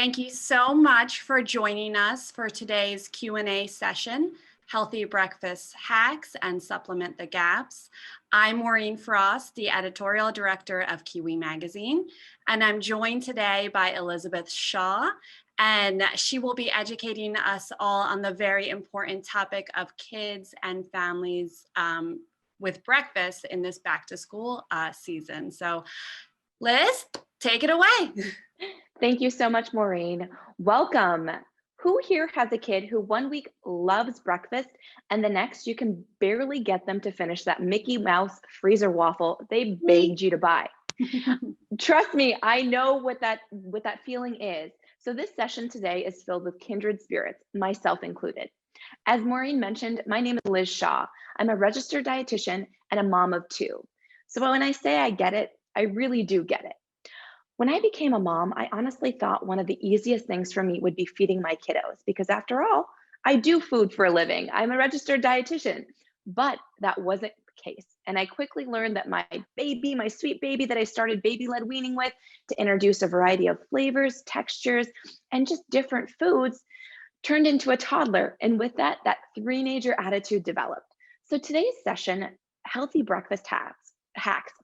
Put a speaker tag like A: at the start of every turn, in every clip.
A: Thank you so much for joining us for today's Q&A session, Healthy Breakfast Hacks and Supplement the Gaps. I'm Maureen Frost, the editorial director of Kiwi Magazine, and I'm joined today by Elizabeth Shaw, and she will be educating us all on the very important topic of kids and families with breakfast in this back to school season. So Liz, take it away.
B: Thank you so much, Maureen. Welcome. Who here has a kid who one week loves breakfast and the next you can barely get them to finish that Mickey Mouse freezer waffle they begged you to buy? Trust me, I know what that feeling is. So this session today is filled with kindred spirits, myself included. As Maureen mentioned, my name is Liz Shaw. I'm a registered dietitian and a mom of two. So when I say I get it, I really do get it. When I became a mom, I honestly thought one of the easiest things for me would be feeding my kiddos, because after all, I do food for a living. I'm a registered dietitian, but that wasn't the case. And I quickly learned that my sweet baby that I started baby-led weaning with to introduce a variety of flavors, textures, and just different foods turned into a toddler. And with that three-nager attitude developed. So today's session, Healthy Breakfast Hacks,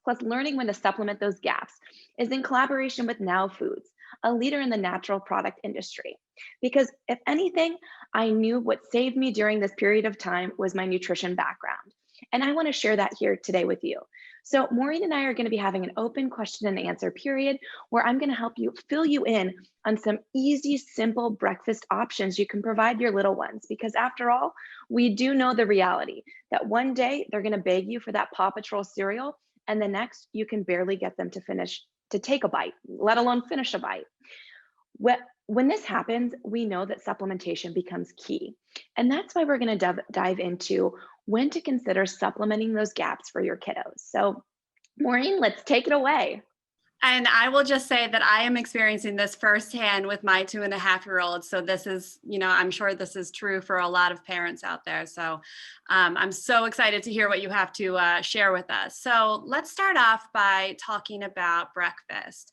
B: plus learning when to supplement those gaps, is in collaboration with Now Foods, a leader in the natural product industry. Because if anything, I knew what saved me during this period of time was my nutrition background. And I want to share that here today with you. So Maureen and I are going to be having an open question and answer period where I'm going to help you fill you in on some easy, simple breakfast options you can provide your little ones. Because after all, we do know the reality that one day they're going to beg you for that Paw Patrol cereal, and the next you can barely get them to take a bite, let alone finish a bite. When this happens, we know that supplementation becomes key. And that's why we're going to dive into when to consider supplementing those gaps for your kiddos. So Maureen, let's take it away.
A: And I will just say that I am experiencing this firsthand with my 2.5-year-old. So this is, I'm sure this is true for a lot of parents out there. So I'm so excited to hear what you have to share with us. So let's start off by talking about breakfast.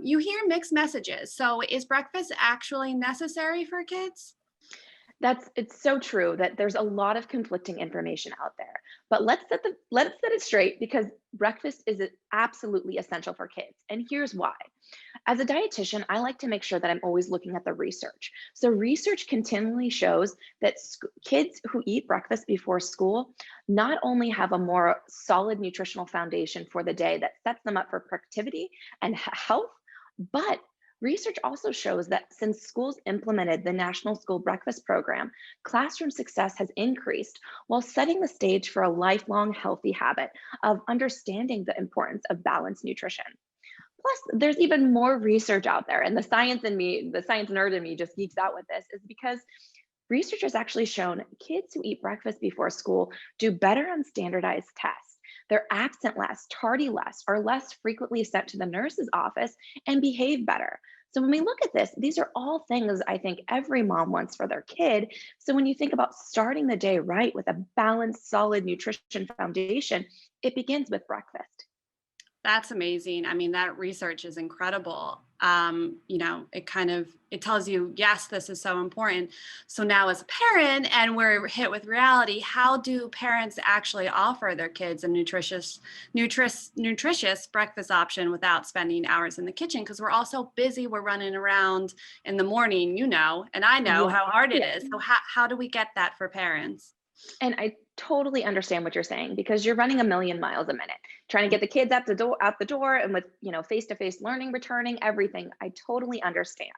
A: You hear mixed messages. So is breakfast actually necessary for kids?
B: It's so true that there's a lot of conflicting information out there. But let's set it straight, because breakfast is absolutely essential for kids. And here's why. As a dietitian, I like to make sure that I'm always looking at the research. So research continually shows that kids who eat breakfast before school not only have a more solid nutritional foundation for the day that sets them up for productivity and health, but research also shows that since schools implemented the National School Breakfast Program, classroom success has increased while setting the stage for a lifelong healthy habit of understanding the importance of balanced nutrition. Plus, there's even more research out there, and the science nerd in me just geeks out with this, is because research has actually shown kids who eat breakfast before school do better on standardized tests. They're absent less, tardy less, are less frequently sent to the nurse's office, and behave better. So when we look at this, these are all things I think every mom wants for their kid. So when you think about starting the day right with a balanced, solid nutrition foundation, it begins with breakfast.
A: That's amazing. I mean, that research is incredible. It tells you, yes, this is so important. So now as a parent, and we're hit with reality, how do parents actually offer their kids a nutritious breakfast option without spending hours in the kitchen? Because we're all so busy, we're running around in the morning, and I know how hard it is. So how do we get that for parents?
B: And I totally understand what you're saying, because you're running a million miles a minute, trying to get the kids out the door, and with, face-to-face learning, returning, everything. I totally understand.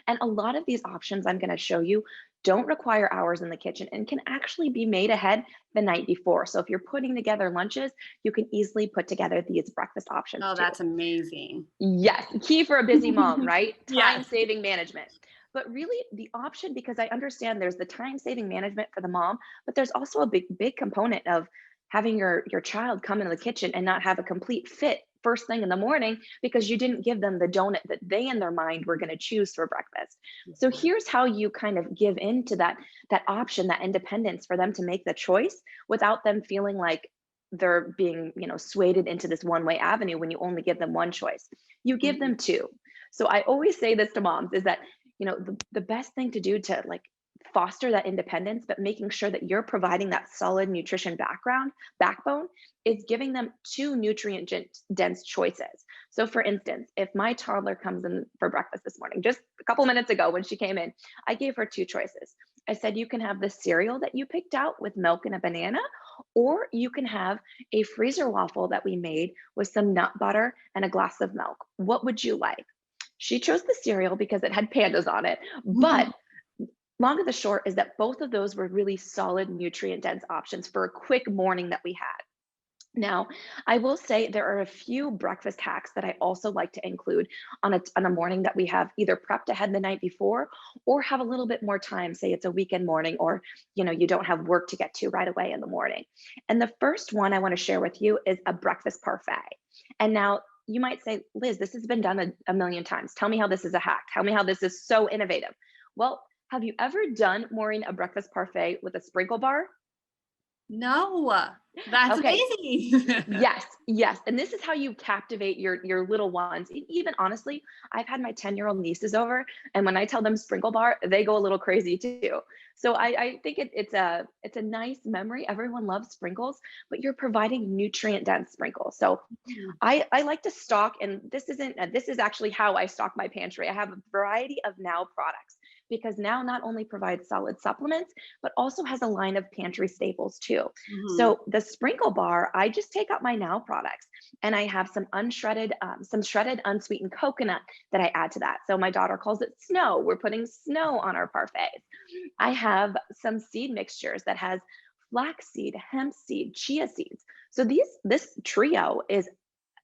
B: And a lot of these options I'm going to show you don't require hours in the kitchen and can actually be made ahead the night before. So if you're putting together lunches, you can easily put together these breakfast options.
A: Oh, that's amazing.
B: Yes, key for a busy mom, right?
A: Yes.
B: Time-saving management. But really the option, because I understand there's the time-saving management for the mom, but there's also a big component of having your child come into the kitchen and not have a complete fit first thing in the morning because you didn't give them the donut that they in their mind were going to choose for breakfast. So here's how you kind of give into that option, that independence for them to make the choice without them feeling like they're being, swayed into this one-way avenue when you only give them one choice. You give them two. So I always say this to moms is that, the best thing to do to like foster that independence, but making sure that you're providing that solid nutrition backbone is giving them two nutrient dense choices. So for instance, if my toddler comes in for breakfast this morning, just a couple minutes ago when she came in, I gave her two choices. I said, you can have the cereal that you picked out with milk and a banana, or you can have a freezer waffle that we made with some nut butter and a glass of milk. What would you like? She chose the cereal because it had pandas on it. But long and the short is that both of those were really solid nutrient dense options for a quick morning that we had. Now, I will say there are a few breakfast hacks that I also like to include on a morning that we have either prepped ahead the night before or have a little bit more time, say it's a weekend morning or you don't have work to get to right away in the morning. And the first one I want to share with you is a breakfast parfait. And now you might say, Liz, this has been done a million times. Tell me how this is a hack. Tell me how this is so innovative. Well, have you ever done, Maureen, a breakfast parfait with a sprinkle bar?
A: No, that's
B: Okay.
A: amazing.
B: Yes, yes. And this is how you captivate your little ones. Even honestly, I've had my 10-year-old nieces over, and when I tell them sprinkle bar, they go a little crazy too. So I think it's a nice memory. Everyone loves sprinkles, but you're providing nutrient dense sprinkles. So I like to stock, and this is actually how I stock my pantry. I have a variety of Now products because Now not only provides solid supplements, but also has a line of pantry staples too.
A: Mhm.
B: So the sprinkle bar, I just take out my Now products and I have some shredded unsweetened coconut that I add to that. So my daughter calls it snow. We're putting snow on our parfaits. I have some seed mixtures that has flaxseed, hemp seed, chia seeds. So this trio is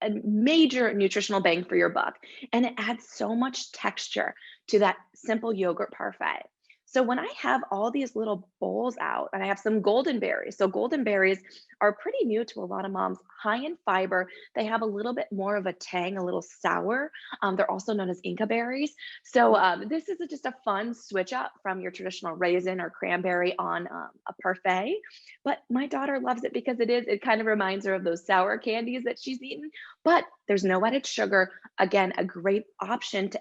B: a major nutritional bang for your buck. And it adds so much texture to that simple yogurt parfait. So when I have all these little bowls out and I have some golden berries, so golden berries are pretty new to a lot of moms, high in fiber. They have a little bit more of a tang, a little sour. They're also known as Inca berries. So this is just a fun switch up from your traditional raisin or cranberry on a parfait. But my daughter loves it because it kind of reminds her of those sour candies that she's eaten, but there's no added sugar. Again, a great option to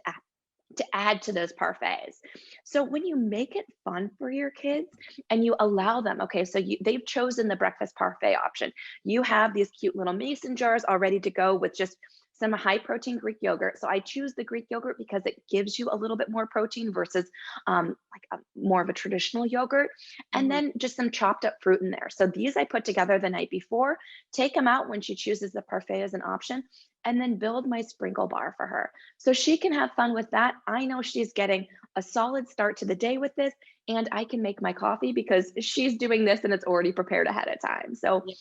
B: add to those parfaits. So when you make it fun for your kids and you allow them, okay, so they've chosen the breakfast parfait option. You have these cute little mason jars all ready to go with just some high protein Greek yogurt. So I choose the Greek yogurt because it gives you a little bit more protein versus like more of a traditional yogurt. And
A: Mhm.
B: then just some chopped up fruit in there. So these I put together the night before, take them out when she chooses the parfait as an option, and then build my sprinkle bar for her so she can have fun with that. I know she's getting a solid start to the day with this, and I can make my coffee because she's doing this and it's already prepared ahead of time. So
A: Yeah.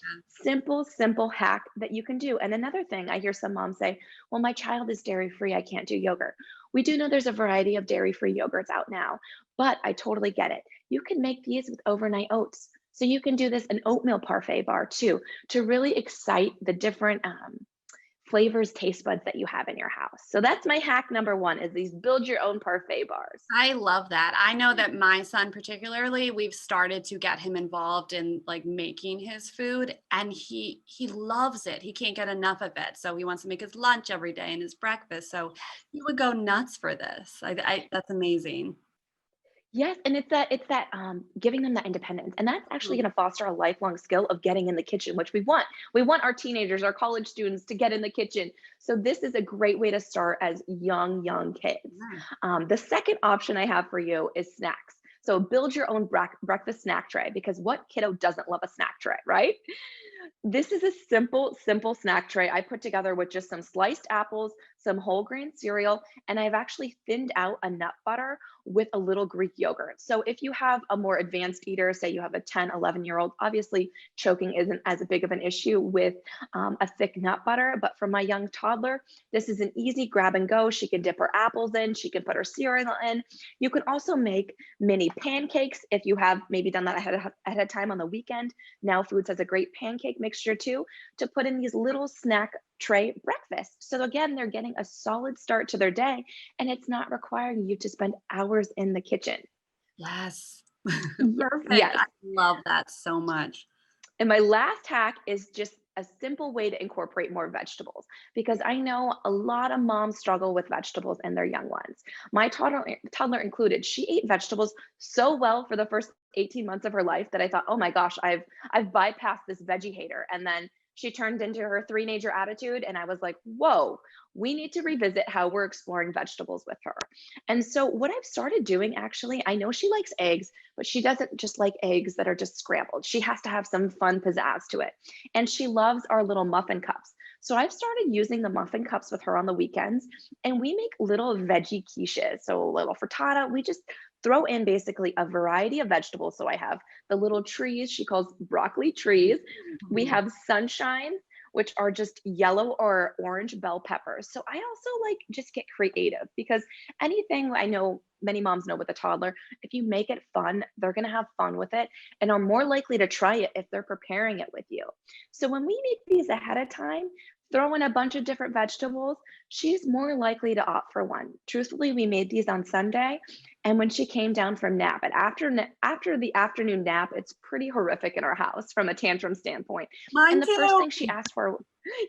B: simple hack that you can do. And another thing I hear some moms say, well, my child is dairy free. I can't do yogurt. We do know there's a variety of dairy free yogurts out now, but I totally get it. You can make these with overnight oats. So you can do this an oatmeal parfait bar too to really excite the different flavors, taste buds that you have in your house. So that's my hack number one is these build your own parfait bars.
A: I love that. I know that my son particularly, we've started to get him involved in like making his food and he loves it. He can't get enough of it. So he wants to make his lunch every day and his breakfast. So he would go nuts for this. That's amazing.
B: Yes, and it's that giving them that independence, and that's actually
A: Mhm.
B: going to foster a lifelong skill of getting in the kitchen, which we want. We want our teenagers, our college students to get in the kitchen. So this is a great way to start as young kids.
A: Yeah.
B: The second option I have for you is snacks. So build your own breakfast snack tray because what kiddo doesn't love a snack tray, right? This is a simple snack tray I put together with just some sliced apples, some whole grain cereal, and I've actually thinned out a nut butter with a little Greek yogurt. So if you have a more advanced eater, say you have a 10, 11-year-old, obviously choking isn't as big of an issue with a thick nut butter. But for my young toddler, this is an easy grab and go. She can dip her apples in, she can put her cereal in. You can also make mini pancakes if you have maybe done that ahead of time on the weekend. Now Foods has a great pancake mixture too to put in these little snack tray breakfasts. So again, they're getting a solid start to their day and it's not requiring you to spend hours in the kitchen.
A: Yes.
B: Y-
A: Perfect.
B: yes.
A: I love that so much.
B: And my last hack is just a simple way to incorporate more vegetables because I know a lot of moms struggle with vegetables in their young ones. My toddler included. She ate vegetables so well for the first 18 months of her life that I thought, "Oh my gosh, I've bypassed this veggie hater." And then she turned into her three-nager attitude and I was like, "Whoa, we need to revisit how we're exploring vegetables with her." And so what I've started doing actually, I know she likes eggs, but she doesn't just like eggs that are just scrambled. She has to have some fun pizzazz to it. And she loves our little muffin cups. So I've started using the muffin cups with her on the weekends and we make little veggie quiches. So a little frittata, we just throw in basically a variety of vegetables. So I have the little trees she calls broccoli trees. We
A: Mhm.
B: have sunshine, which are just yellow or orange bell peppers. So I also like just get creative because anything I know many moms know with a toddler, if you make it fun, they're going to have fun with it and are more likely to try it if they're preparing it with you. So when we make these ahead of time, throw in a bunch of different vegetables, she's more likely to opt for one. Truthfully, we made these on Sunday, and when she came down from nap, and after the afternoon nap, it's pretty horrific in our house from a tantrum standpoint.
A: Mine
B: And the first
A: too.
B: thing she asked for,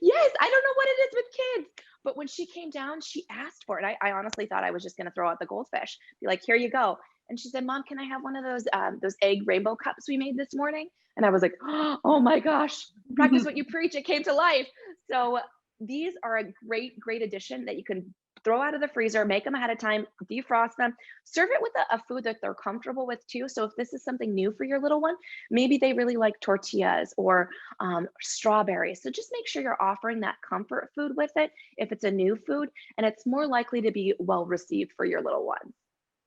B: yes, I don't know what it is with kids, but when she came down, she asked for it. I honestly thought I was just going to throw out the goldfish, be like, "Here you go." And she said, "Mom, can I have one of those egg rainbow cups we made this morning?" And I was like, "Oh my gosh, practice what you preach. It came to life." So these are a great addition that you can throw out of the freezer, make them ahead of time, defrost them, serve it with a food that they're comfortable with too. So if this is something new for your little one, maybe they really like tortillas or strawberries. So just make sure you're offering that comfort food with it if it's a new food, and it's more likely to be well received for your little one.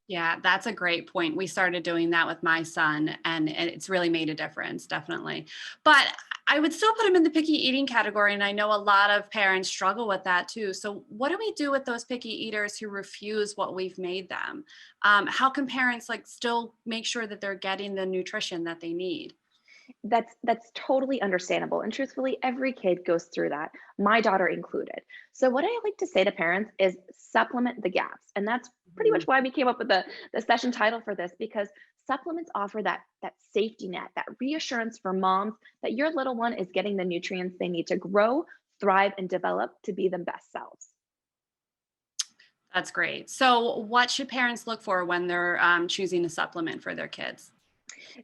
A: Yeah, that's a great point. We started doing that with my son, and it's really made a difference, definitely. But I would still put him in the picky eating category, and I know a lot of parents struggle with that too. So, what do we do with those picky eaters who refuse what we've made them? How can parents like still make sure that they're getting the nutrition that they need?
B: That's totally understandable, and truthfully, every kid goes through that, my daughter included. So what I like to say to parents is supplement the gaps, and that's pretty
A: Mhm.
B: much why we came up with the session title for this, because supplements offer that safety net, that reassurance for moms that your little one is getting the nutrients they need to grow, thrive, and develop to be their best selves.
A: That's great. So, what should parents look for when they're choosing a supplement for their kids?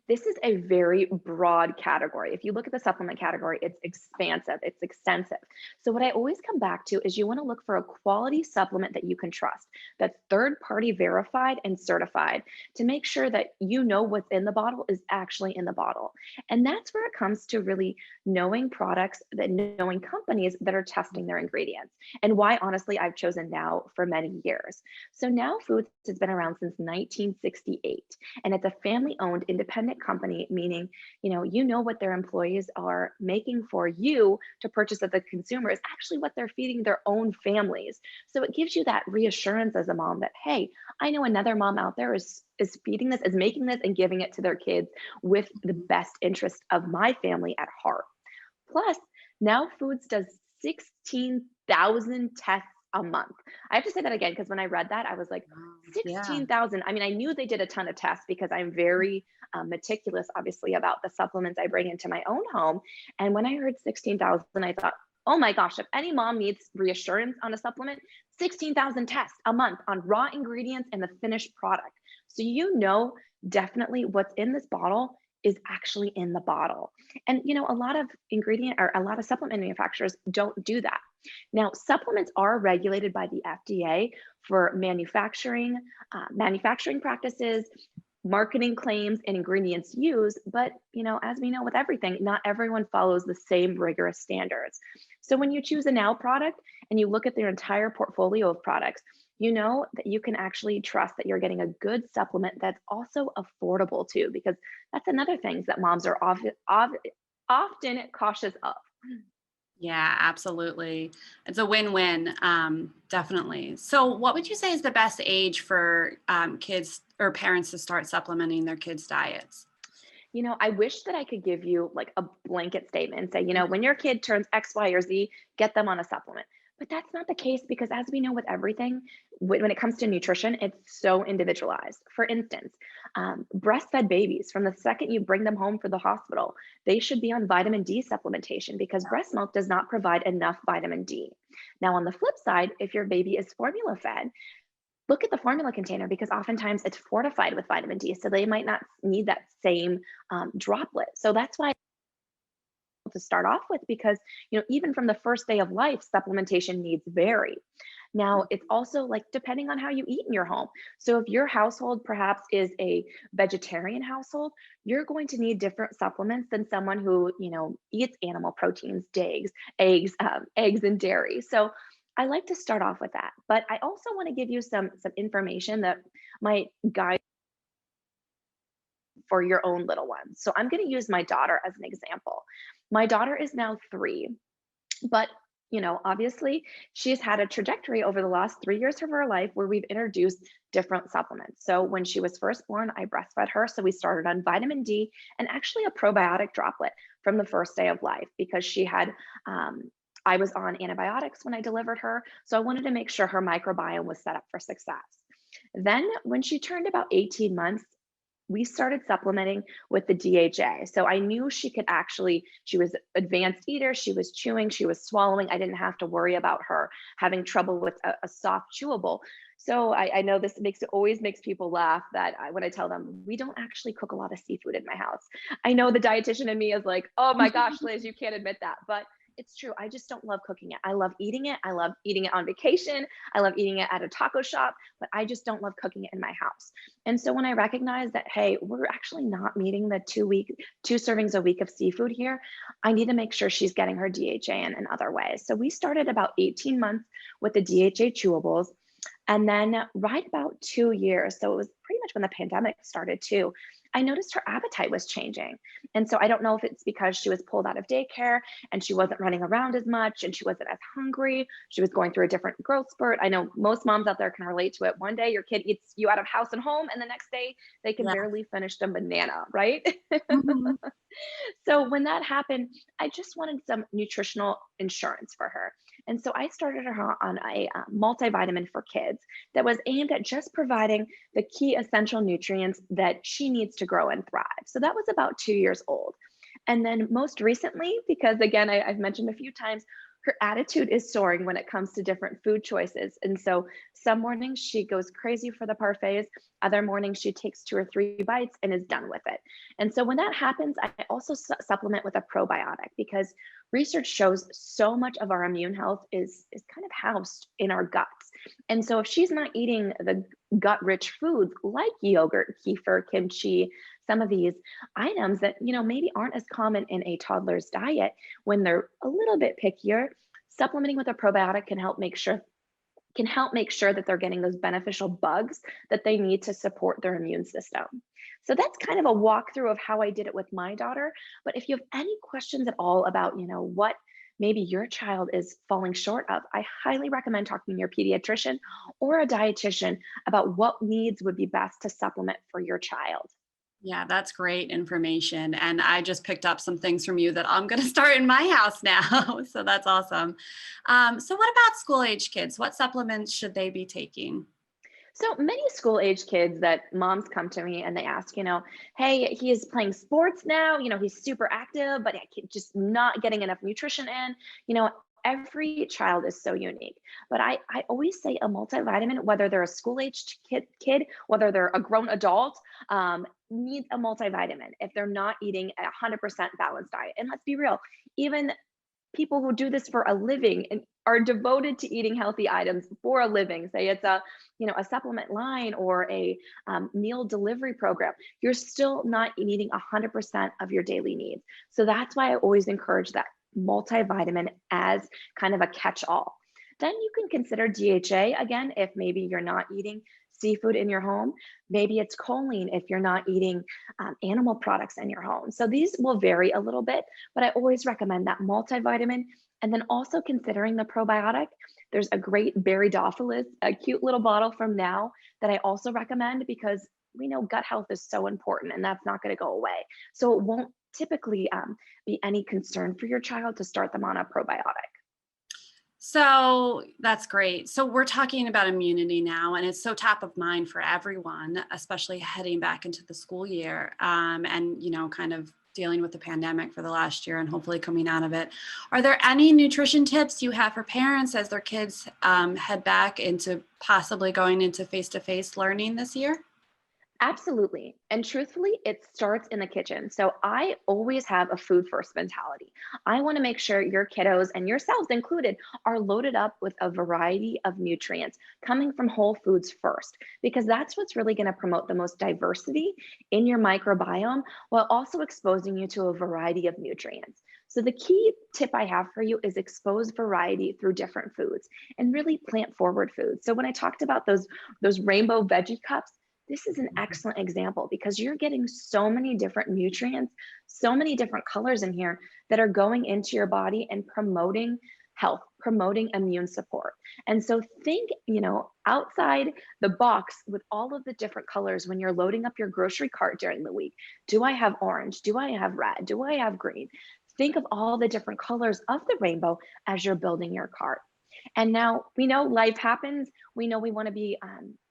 B: This is a very broad category. If you look at the supplement category, it's expansive, it's extensive. So, what I always come back to is you want to look for a quality supplement that you can trust, that's third party verified and certified to make sure that you know what's in the bottle is actually in the bottle. And that's where it comes to really knowing products, that knowing companies that are testing their ingredients, and why honestly I've chosen Now for many years. So, Now Foods has been around since 1968 and it's a family owned independent company, meaning you know what their employees are making for you to purchase as a consumer is actually what they're feeding their own families. So it gives you that reassurance as a mom that, hey, I know another mom out there is feeding this, is making this and giving it to their kids with the best interest of my family at heart. Plus, Now Foods does 16,000 tests a month. I have to say that again because when I read that, I was like,
A: Wow. Yeah.
B: 16,000. I mean, I knew they did a ton of tests because I'm very meticulous, obviously, about the supplements I bring into my own home. And when I heard 16,000, I thought, oh my gosh, if any mom needs reassurance on a supplement, 16,000 tests a month on raw ingredients and the finished product. So, definitely what's in this bottle is actually in the bottle. And a lot of ingredient or a lot of supplement manufacturers don't do that. Now, supplements are regulated by the FDA for manufacturing practices, marketing claims, and ingredients used. But as we know with everything, not everyone follows the same rigorous standards. So when you choose a Now product and you look at their entire portfolio of products, you know that you can actually trust that you're getting a good supplement that's also affordable too, because that's another thing that moms are often cautious of.
A: Yeah, absolutely. It's a win-win, definitely. So, what would you say is the best age for kids or parents to start supplementing their kids' diets?
B: I wish that I could give you like a blanket statement and say, when your kid turns X, Y, or Z, get them on a supplement. But that's not the case because, as we know with everything, when it comes to nutrition, it's so individualized. For instance, breastfed babies, from the second you bring them home from the hospital, they should be on vitamin D supplementation because breast milk does not provide enough vitamin D. Now, on the flip side, if your baby is formula fed, look at the formula container because oftentimes it's fortified with vitamin D, so they might not need that same droplet. So that's why to start off with, because even from the first day of life, supplementation needs vary. Now, it's also like depending on how you eat in your home. So if your household perhaps is a vegetarian household, you're going to need different supplements than someone who eats animal proteins, eggs and dairy. So I like to start off with that, but I also want to give you some information that might guide for your own little ones. So I'm going to use my daughter as an example. My daughter is now 3, but obviously she's had a trajectory over the last 3 years of her life where we've introduced different supplements. So when she was first born, I breastfed her. So we started on vitamin D and actually a probiotic droplet from the first day of life because she had, I was on antibiotics when I delivered her. So I wanted to make sure her microbiome was set up for success. Then when she turned about 18 months, we started supplementing with the DHA. So I knew she was advanced eater, she was chewing, she was swallowing. I didn't have to worry about her having trouble with a soft chewable. So I know this always makes people laugh when I tell them we don't actually cook a lot of seafood in my house. I know the dietitian in me is like, oh my gosh, Liz, you can't admit that. But it's true. I just don't love cooking it. I love eating it. I love eating it on vacation. I love eating it at a taco shop, but I just don't love cooking it in my house. And so when I recognized that, hey, we're actually not meeting the 2 servings a week of seafood here, I need to make sure she's getting her DHA in other ways. So we started about 18 months with the DHA chewables. And then right about 2 years, so it was pretty much when the pandemic started too, I noticed her appetite was changing. And so I don't know if it's because she was pulled out of daycare and she wasn't running around as much and she wasn't as hungry. She was going through a different growth spurt. I know most moms out there can relate to it. One day your kid eats you out of house and home, and the next day they can
A: Yeah.
B: barely finish the banana, right?
A: Mhm.
B: So when that happened, I just wanted some nutritional insurance for her. And so I started her on a multivitamin for kids that was aimed at just providing the key essential nutrients that she needs to grow and thrive. So that was about 2 years old. And then most recently, because again, I've mentioned a few times, her attitude is soaring when it comes to different food choices. And so some mornings she goes crazy for the parfaits, other mornings she takes 2 or 3 bites and is done with it. And so when that happens, I also supplement with a probiotic because research shows so much of our immune health is kind of housed in our guts. And so if she's not eating the gut-rich foods like yogurt, kefir, kimchi, some of these items that maybe aren't as common in a toddler's diet when they're a little bit pickier, supplementing with a probiotic can help make sure that they're getting those beneficial bugs that they need to support their immune system. So that's kind of a walkthrough of how I did it with my daughter. But if you have any questions at all about, what maybe your child is falling short of, I highly recommend talking to your pediatrician or a dietitian about what needs would be best to supplement for your child.
A: Yeah, that's great information. And I just picked up some things from you that I'm going to start in my house now. So that's awesome. So, what about school age kids? What supplements should they be taking?
B: So many school age kids that moms come to me and they ask, hey, he is playing sports now, he's super active, but just not getting enough nutrition in. Every child is so unique. But I always say a multivitamin, whether they're a school age kid, whether they're a grown adult, needs a multivitamin if they're not eating a 100% balanced diet. And let's be real, even people who do this for a living and are devoted to eating healthy items for a living, say it's a supplement line or a meal delivery program, you're still not eating 100% of your daily needs. So that's why I always encourage that multivitamin as kind of a catch-all. Then you can consider DHA again if maybe you're not eating seafood in your home. Maybe it's choline if you're not eating animal products in your home. So these will vary a little bit, but I always recommend that multivitamin. And then also considering the probiotic, there's a great Berrydophilus, a cute little bottle from Now that I also recommend because we know gut health is so important and that's not going to go away. So it won't typically be any concern for your child to start them on a probiotic.
A: So that's great. So we're talking about immunity now, and it's so top of mind for everyone, especially heading back into the school year, and kind of dealing with the pandemic for the last year and hopefully coming out of it. Are there any nutrition tips you have for parents as their kids head back into possibly going into face-to-face learning this year?
B: Absolutely. And truthfully, it starts in the kitchen. So I always have a food first mentality. I want to make sure your kiddos and yourselves included are loaded up with a variety of nutrients coming from whole foods first, because that's what's really going to promote the most diversity in your microbiome while also exposing you to a variety of nutrients. So the key tip I have for you is expose variety through different foods and really plant forward foods. So when I talked about those rainbow veggie cups, this is an excellent example because you're getting so many different nutrients, so many different colors in here that are going into your body and promoting health, promoting immune support. And so think, outside the box with all of the different colors when you're loading up your grocery cart during the week. Do I have orange? Do I have red? Do I have green? Think of all the different colors of the rainbow as you're building your cart. And now we know life happens. We know we want to be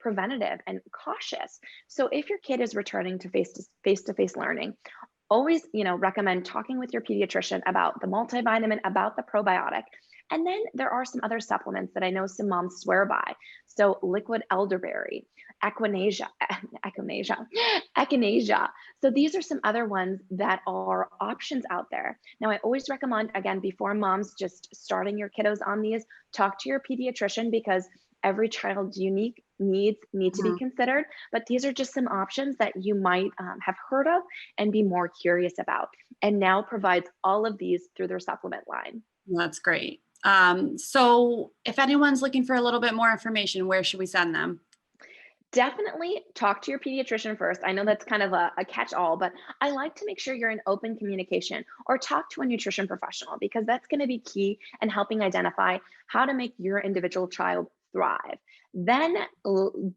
B: preventative and cautious. So if your kid is returning to face-to-face learning, always, recommend talking with your pediatrician about the multivitamin, about the probiotic. And then there are some other supplements that I know some moms swear by. So liquid elderberry, echinacea, echinacea. So these are some other ones that are options out there. Now, I always recommend, again, before moms just starting your kiddos on these, talk to your pediatrician because every child's unique needs need to be
A: Mhm.
B: considered. But these are just some options that you might have heard of and be more curious about. And now provides all of these through their supplement line.
A: That's great. So if anyone's looking for a little bit more information, where should we send them?
B: Definitely talk to your pediatrician first. I know that's kind of a catch all, but I like to make sure you're in open communication or talk to a nutrition professional because that's going to be key in helping identify how to make your individual child thrive. Then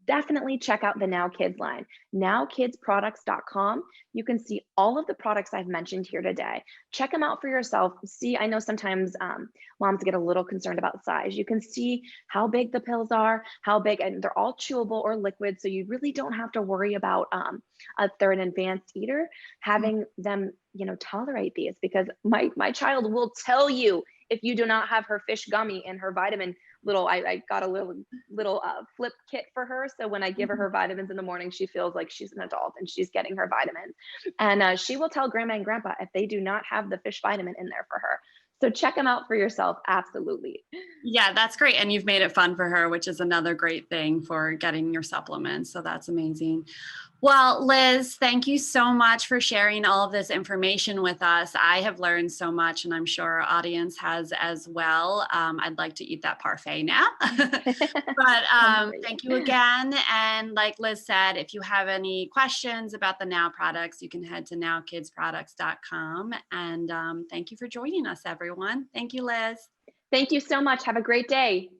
B: definitely check out the Now Kids line, nowkidsproducts.com. You can see all of the products I've mentioned here today. Check them out for yourself. See, I know sometimes moms get a little concerned about size. You can see how big the pills are, how big, and they're all chewable or liquid. So you really don't have to worry about if they're an advanced eater, having them, tolerate these because my child will tell you if you do not have her fish gummy and her vitamin little, I got a little flip kit for her. So when I give her
A: Mhm.
B: her vitamins in the morning, she feels like she's an adult and she's getting her vitamins. And she will tell grandma and grandpa if they do not have the fish vitamin in there for her. So check them out for yourself. Absolutely.
A: Yeah, that's great. And you've made it fun for her, which is another great thing for getting your supplements. So that's amazing. Well, Liz, thank you so much for sharing all of this information with us. I have learned so much, and I'm sure our audience has as well. I'd like to eat that parfait now. But
B: Sounds great.
A: thank you again. And like Liz said, if you have any questions about the Now products, you can head to nowkidsproducts.com. And thank you for joining us, everyone. Thank you, Liz.
B: Thank you so much. Have a great day.